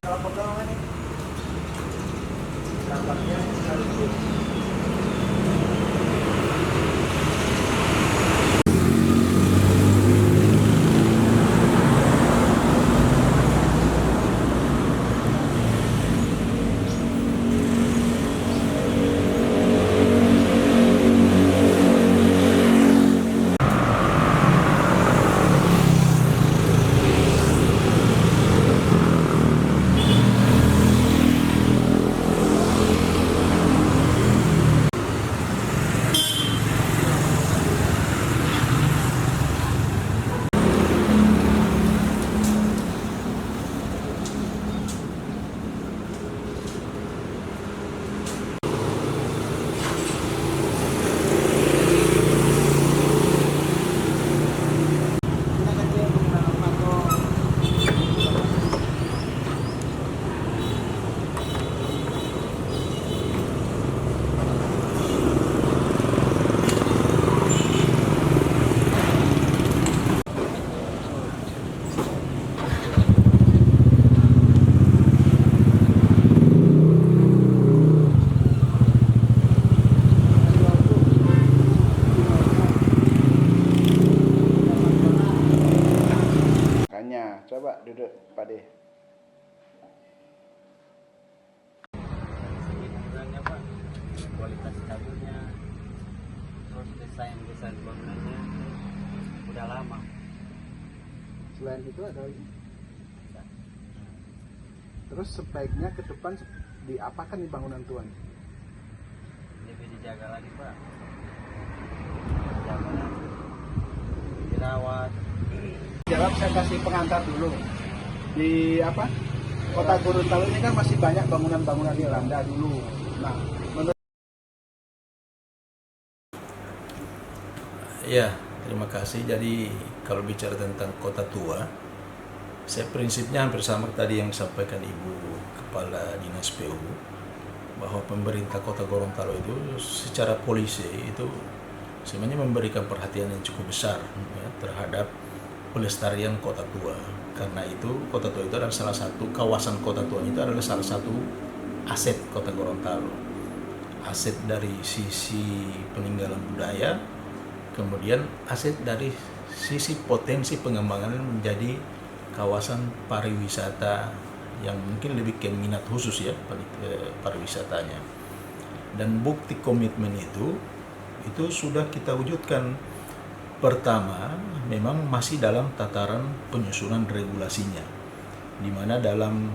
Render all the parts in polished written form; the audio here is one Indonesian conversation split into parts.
Kalau pegangan ini, dampaknya harus makanya coba duduk Pak De. Sebenarnya Pak, kualitas cabutnya, terus desain bangunannya udah lama. Selain itu ada lagi. Terus sebaiknya ke depan diapakan nih bangunan tuan? Lebih dijaga lagi Pak, dijaga lagi, dirawat. Jawab saya kasih pengantar dulu. Di apa? Kota Gorontalo ini kan masih banyak bangunan-bangunan Belanda dulu. Nah, menurut Ya, terima kasih. Jadi kalau bicara tentang kota tua, saya prinsipnya hampir sama tadi yang disampaikan Ibu Kepala Dinas PU, bahwa pemerintah Kota Gorontalo itu secara polisi itu sebenarnya memberikan perhatian yang cukup besar ya, terhadap pelestarian kota tua. Karena itu kota tua itu adalah salah satu kawasan kota tua, itu adalah salah satu aset Kota Gorontalo. Aset dari sisi peninggalan budaya, kemudian aset dari sisi potensi pengembangan menjadi kawasan pariwisata yang mungkin lebih ke minat khusus ya pariwisatanya. Dan bukti komitmen itu sudah kita wujudkan. Pertama, memang masih dalam tataran penyusunan regulasinya, di mana dalam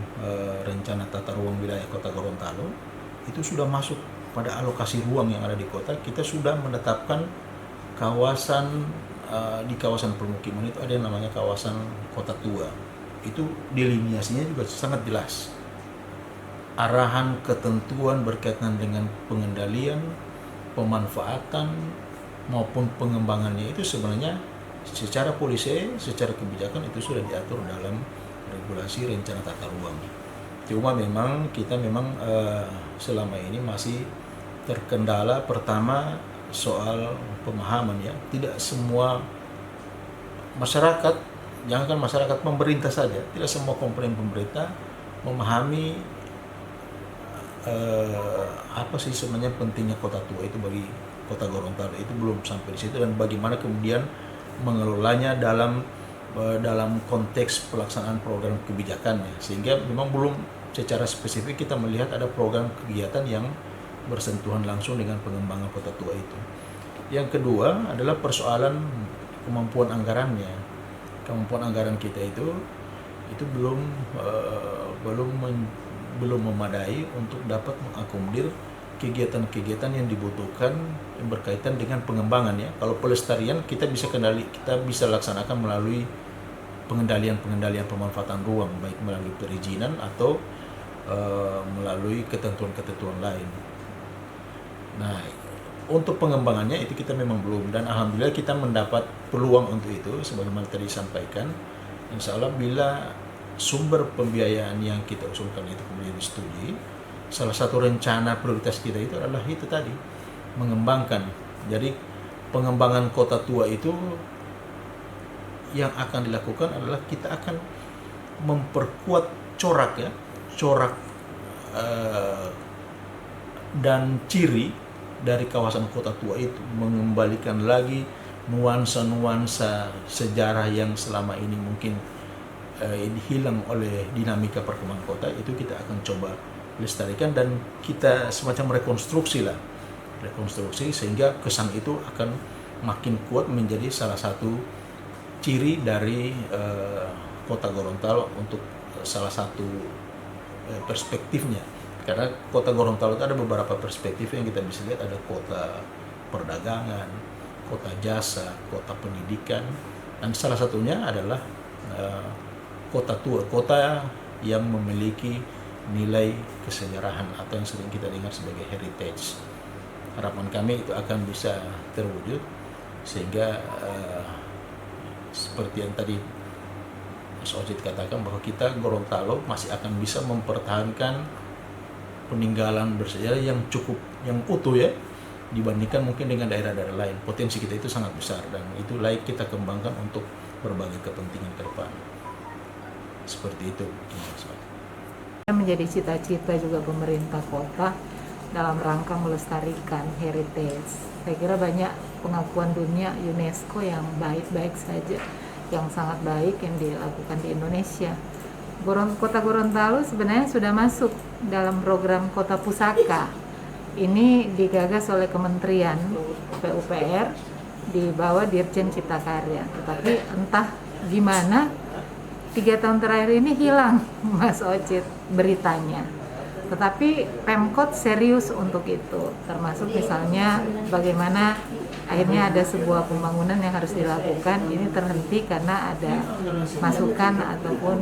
rencana tata ruang wilayah Kota Gorontalo itu sudah masuk pada alokasi ruang yang ada di kota. Kita sudah menetapkan kawasan di kawasan permukiman itu ada yang namanya kawasan kota tua. Itu deliniasinya juga sangat jelas. Arahan ketentuan berkaitan dengan pengendalian, pemanfaatan maupun pengembangannya itu sebenarnya secara polisi, secara kebijakan itu sudah diatur dalam regulasi rencana tata ruang. Cuma memang kita selama ini masih terkendala pertama soal pemahaman ya. Tidak semua masyarakat, jangankan masyarakat, pemerintah saja, tidak semua komponen pemerintah memahami apa sih sebenarnya pentingnya kota tua itu bagi Kota Gorontalo. Itu belum sampai di situ, dan bagaimana kemudian mengelolanya dalam konteks pelaksanaan program kebijakannya, sehingga memang belum secara spesifik kita melihat ada program kegiatan yang bersentuhan langsung dengan pengembangan kota tua itu. Yang kedua adalah persoalan kemampuan anggarannya. Kemampuan anggaran kita itu belum memadai untuk dapat mengakomodir kegiatan-kegiatan yang dibutuhkan yang berkaitan dengan pengembangan ya. Kalau pelestarian kita bisa laksanakan melalui pengendalian pemanfaatan ruang, baik melalui perizinan atau melalui ketentuan-ketentuan lain. Nah, untuk pengembangannya itu kita memang belum, dan alhamdulillah kita mendapat peluang untuk itu sebagaimana tadi disampaikan. Insya Allah bila sumber pembiayaan yang kita usulkan itu kemudian disetujui, salah satu rencana prioritas kita itu adalah itu tadi, mengembangkan. Jadi pengembangan kota tua itu yang akan dilakukan adalah kita akan memperkuat corak ya, corak dan ciri dari kawasan Kota Tua itu, mengembalikan lagi nuansa-nuansa sejarah yang selama ini mungkin hilang oleh dinamika perkembangan kota. Itu kita akan coba lestarikan dan kita semacam rekonstruksi sehingga kesan itu akan makin kuat menjadi salah satu ciri dari Kota Gorontalo untuk salah satu perspektifnya. Karena Kota Gorontalo itu ada beberapa perspektif yang kita bisa lihat, ada kota perdagangan, kota jasa, kota pendidikan, dan salah satunya adalah Kota Tua, kota yang memiliki nilai kesejarahan atau yang sering kita dengar sebagai heritage. Harapan kami itu akan bisa terwujud sehingga seperti yang tadi Mas Ocit katakan, bahwa kita Gorontalo masih akan bisa mempertahankan peninggalan bersejarah yang utuh ya, dibandingkan mungkin dengan daerah-daerah lain. Potensi kita itu sangat besar dan itu layak kita kembangkan untuk berbagai kepentingan ke depan. Seperti itu. Menjadi cita-cita juga pemerintah kota dalam rangka melestarikan heritage. Saya kira banyak pengakuan dunia UNESCO yang baik-baik saja, yang sangat baik yang dilakukan di Indonesia. Kota Gorontalo sebenarnya sudah masuk dalam program Kota Pusaka. Ini digagas oleh Kementerian PUPR di bawah Dirjen Cipta Karya. Tetapi entah gimana 3 tahun terakhir ini hilang, Mas Ocit, beritanya. Tetapi Pemkot serius untuk itu, termasuk misalnya bagaimana akhirnya ada sebuah pembangunan yang harus dilakukan, ini terhenti karena ada masukan ataupun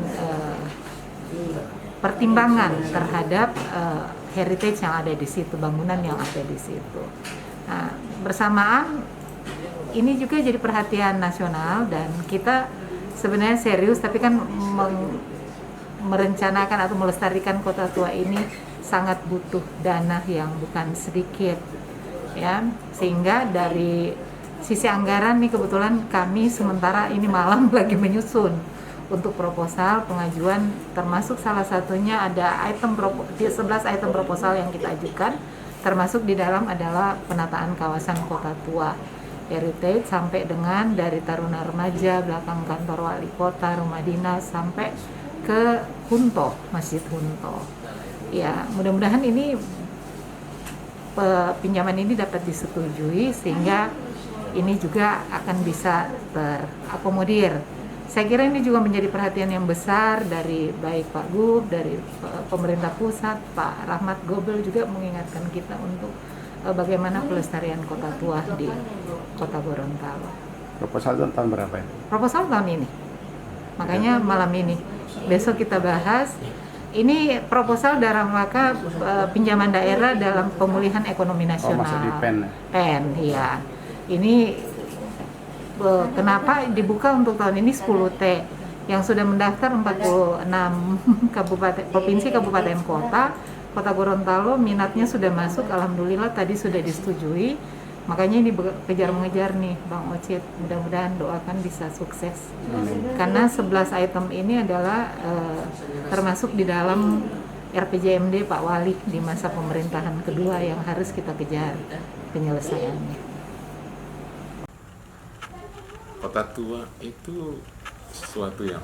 pertimbangan terhadap heritage yang ada di situ, bangunan yang ada di situ. Nah, bersamaan ini juga jadi perhatian nasional dan kita sebenarnya serius, tapi kan merencanakan atau melestarikan Kota Tua ini sangat butuh dana yang bukan sedikit ya, sehingga dari sisi anggaran nih kebetulan kami sementara ini malam lagi menyusun untuk proposal pengajuan, termasuk salah satunya ada 11 item proposal yang kita ajukan, termasuk di dalam adalah penataan kawasan Kota Tua heritage sampai dengan dari Taruna Remaja, belakang kantor wali kota, rumah dinas sampai ke Hunto, Masjid Hunto. Ya, mudah-mudahan ini pinjaman ini dapat disetujui sehingga ini juga akan bisa terakomodir. Saya kira ini juga menjadi perhatian yang besar dari baik Pak Gub, dari pemerintah pusat, Pak Rahmat Gobel juga mengingatkan kita untuk bagaimana pelestarian Kota Tua di Kota Gorontalo. Proposal tahun berapa ya? Proposal tahun ini. Makanya malam ini. Besok kita bahas. Ini proposal dalam rangka pinjaman daerah dalam pemulihan ekonomi nasional. Oh, masuk di PEN. PEN, iya. Ini kenapa dibuka untuk tahun ini 10T yang sudah mendaftar 46 kabupaten, provinsi, kabupaten, kota. Kota Gorontalo minatnya sudah masuk, alhamdulillah tadi sudah disetujui. Makanya ini kejar mengejar nih Bang Ocit, mudah-mudahan doakan bisa sukses. Karena 11 item ini adalah termasuk di dalam RPJMD Pak Wali di masa pemerintahan kedua yang harus kita kejar penyelesaiannya. Kota Tua itu sesuatu yang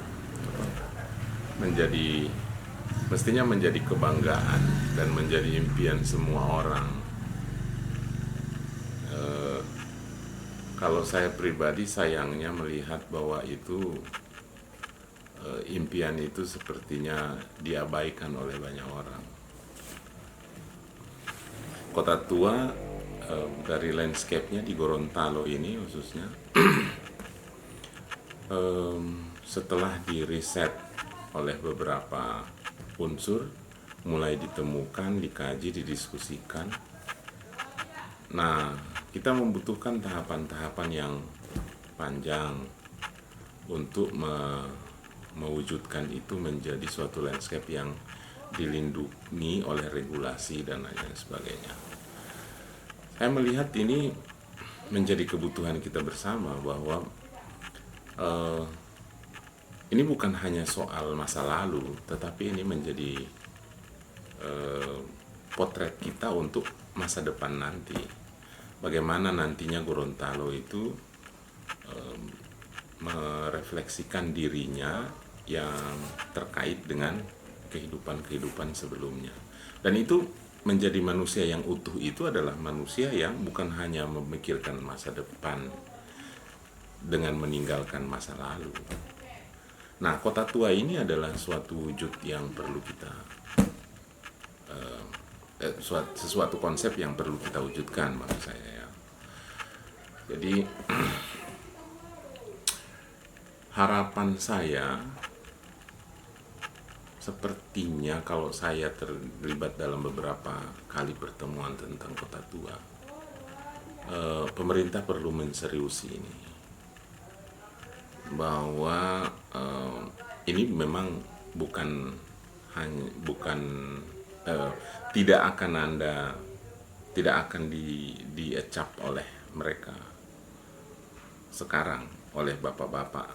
mestinya menjadi kebanggaan dan menjadi impian semua orang. Kalau saya pribadi sayangnya melihat bahwa itu impian itu sepertinya diabaikan oleh banyak orang. Kota Tua dari landscape-nya di Gorontalo ini khususnya setelah di-riset oleh beberapa unsur, mulai ditemukan, dikaji, didiskusikan. Nah, kita membutuhkan tahapan-tahapan yang panjang untuk mewujudkan itu menjadi suatu landscape yang dilindungi oleh regulasi dan lain sebagainya. Saya melihat ini menjadi kebutuhan kita bersama bahwa ini bukan hanya soal masa lalu, tetapi ini menjadi potret kita untuk masa depan nanti. Bagaimana nantinya Gorontalo itu merefleksikan dirinya yang terkait dengan kehidupan sebelumnya. Dan itu menjadi manusia yang utuh itu adalah manusia yang bukan hanya memikirkan masa depan dengan meninggalkan masa lalu. Nah, Kota Tua ini adalah suatu wujud yang perlu kita sesuatu konsep yang perlu kita wujudkan, maksud saya ya. Jadi harapan saya, sepertinya kalau saya terlibat dalam beberapa kali pertemuan tentang Kota Tua, pemerintah perlu menseriusi ini, bahwa ini memang tidak akan diecap oleh mereka sekarang, oleh bapak-bapak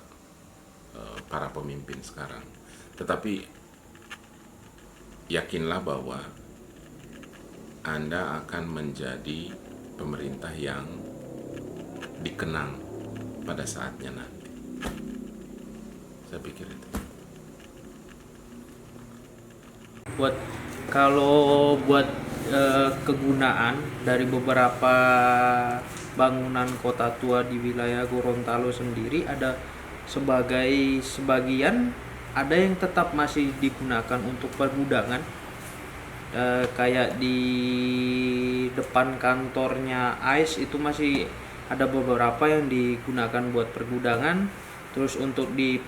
para pemimpin sekarang, tetapi yakinlah bahwa Anda akan menjadi pemerintah yang dikenang pada saatnya nanti. Saya pikir itu. Kalau buat kegunaan dari beberapa bangunan Kota Tua di wilayah Gorontalo sendiri, ada sebagian ada yang tetap masih digunakan untuk pergudangan, kayak di depan kantornya AIS itu masih ada beberapa yang digunakan buat pergudangan. Terus untuk di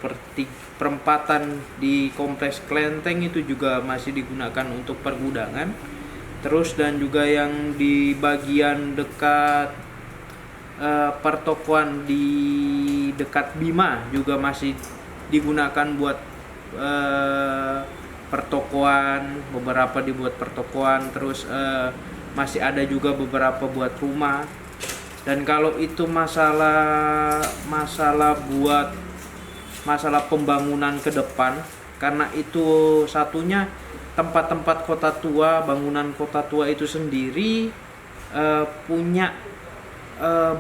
perempatan di Kompleks Klenteng itu juga masih digunakan untuk pergudangan. Terus dan juga yang di bagian dekat pertokoan di dekat Bima juga masih digunakan buat pertokoan, beberapa dibuat pertokoan. Terus masih ada juga beberapa buat rumah. Dan kalau itu masalah pembangunan ke depan, karena itu satunya tempat-tempat Kota Tua, bangunan Kota Tua itu sendiri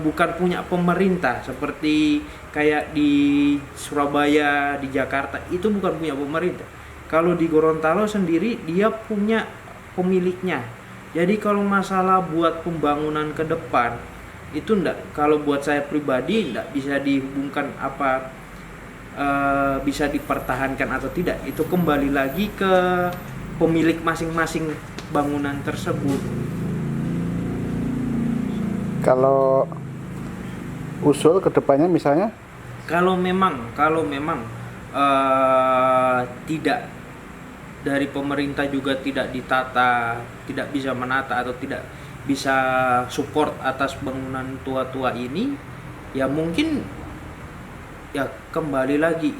bukan punya pemerintah, seperti kayak di Surabaya, di Jakarta itu bukan punya pemerintah. Kalau di Gorontalo sendiri dia punya pemiliknya. Jadi kalau masalah buat pembangunan ke depan itu kalau buat saya pribadi enggak bisa dihubungkan bisa dipertahankan atau tidak. Itu kembali lagi ke pemilik masing-masing bangunan tersebut. Kalau usul ke depannya misalnya? Kalau memang tidak dari pemerintah juga tidak ditata, tidak bisa menata atau tidak bisa support atas bangunan tua-tua ini, ya mungkin ya kembali lagi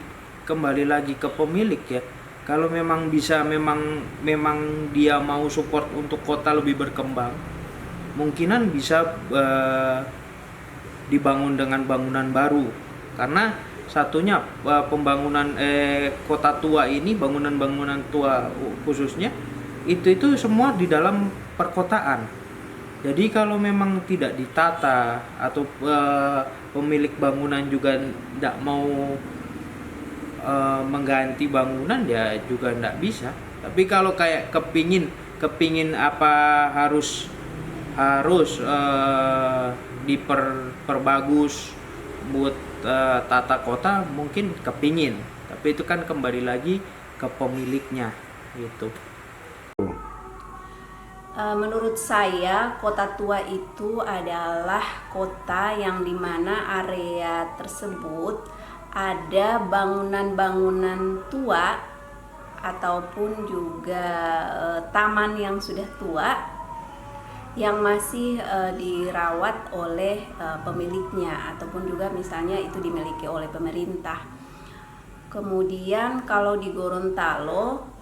ke pemilik ya. Kalau memang bisa memang dia mau support untuk kota lebih berkembang, mungkinan bisa dibangun dengan bangunan baru. Karena satunya pembangunan Kota Tua ini, bangunan-bangunan tua khususnya itu semua di dalam perkotaan. Jadi kalau memang tidak ditata atau pemilik bangunan juga tidak mau mengganti bangunan, ya juga tidak bisa. Tapi kalau kayak kepingin apa harus diperbagus buat tata kota, mungkin kepingin. Tapi itu kan kembali lagi ke pemiliknya gitu. Menurut saya, Kota Tua itu adalah kota yang dimana area tersebut ada bangunan-bangunan tua ataupun juga taman yang sudah tua yang masih dirawat oleh pemiliknya, ataupun juga misalnya itu dimiliki oleh pemerintah. Kemudian kalau di Gorontalo,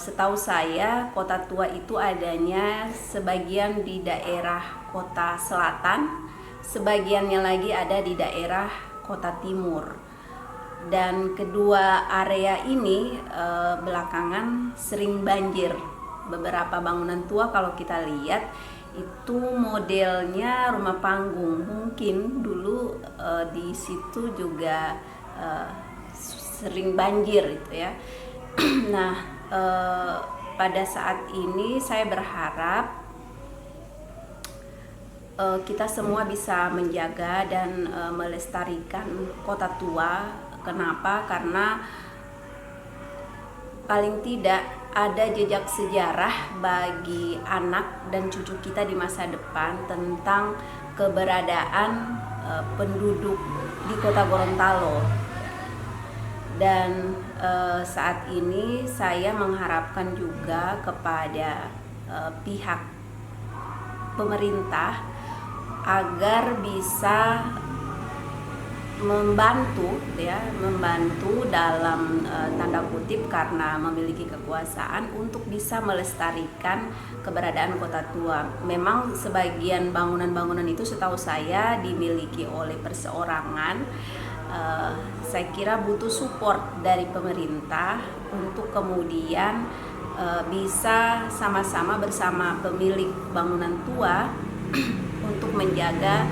setahu saya Kota Tua itu adanya sebagian di daerah Kota Selatan, sebagiannya lagi ada di daerah Kota Timur. Dan kedua area ini belakangan sering banjir beberapa bangunan tua kalau kita lihat itu modelnya rumah panggung. Mungkin dulu di situ juga sering banjir gitu ya. Nah, pada saat ini saya berharap kita semua bisa menjaga dan melestarikan kota tua. Kenapa? Karena paling tidak ada jejak sejarah bagi anak dan cucu kita di masa depan tentang keberadaan penduduk di kota Gorontalo. Dan saat ini saya mengharapkan juga kepada pihak pemerintah agar bisa membantu dalam tanda kutip karena memiliki kekuasaan untuk bisa melestarikan keberadaan kota tua. Memang sebagian bangunan-bangunan itu setahu saya dimiliki oleh perseorangan. Saya kira butuh support dari pemerintah untuk kemudian bisa sama-sama bersama pemilik bangunan tua untuk menjaga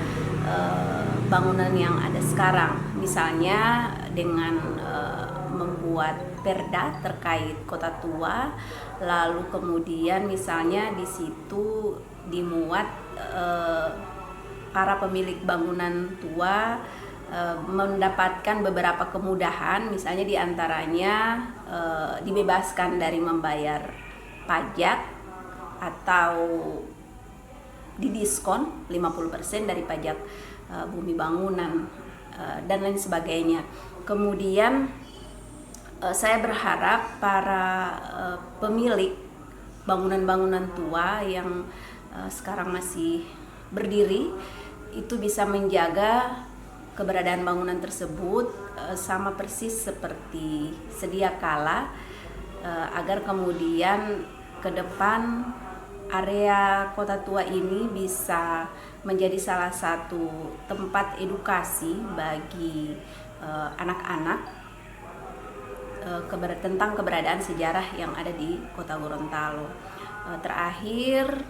bangunan yang ada sekarang, misalnya dengan membuat perda terkait kota tua, lalu kemudian misalnya di situ dimuat para pemilik bangunan tua mendapatkan beberapa kemudahan, misalnya diantaranya dibebaskan dari membayar pajak atau didiskon 50% dari pajak bumi bangunan dan lain sebagainya. Kemudian saya berharap para pemilik bangunan-bangunan tua yang sekarang masih berdiri itu bisa menjaga keberadaan bangunan tersebut sama persis seperti sedia kala, agar kemudian ke depan area kota tua ini bisa menjadi salah satu tempat edukasi bagi anak-anak tentang keberadaan sejarah yang ada di kota Gorontalo. Terakhir,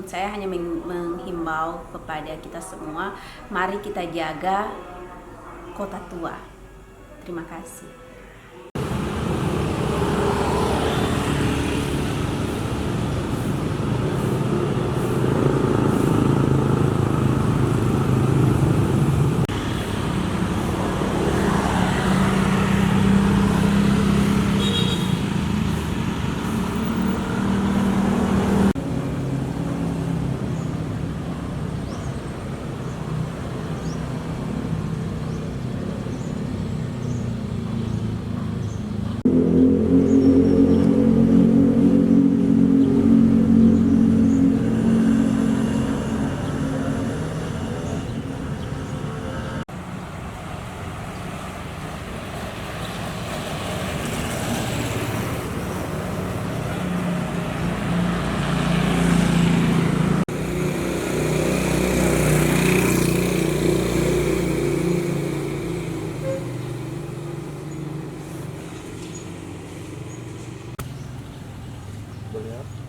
saya hanya menghimbau kepada kita semua, mari kita jaga kota tua. Terima kasih. Boleh.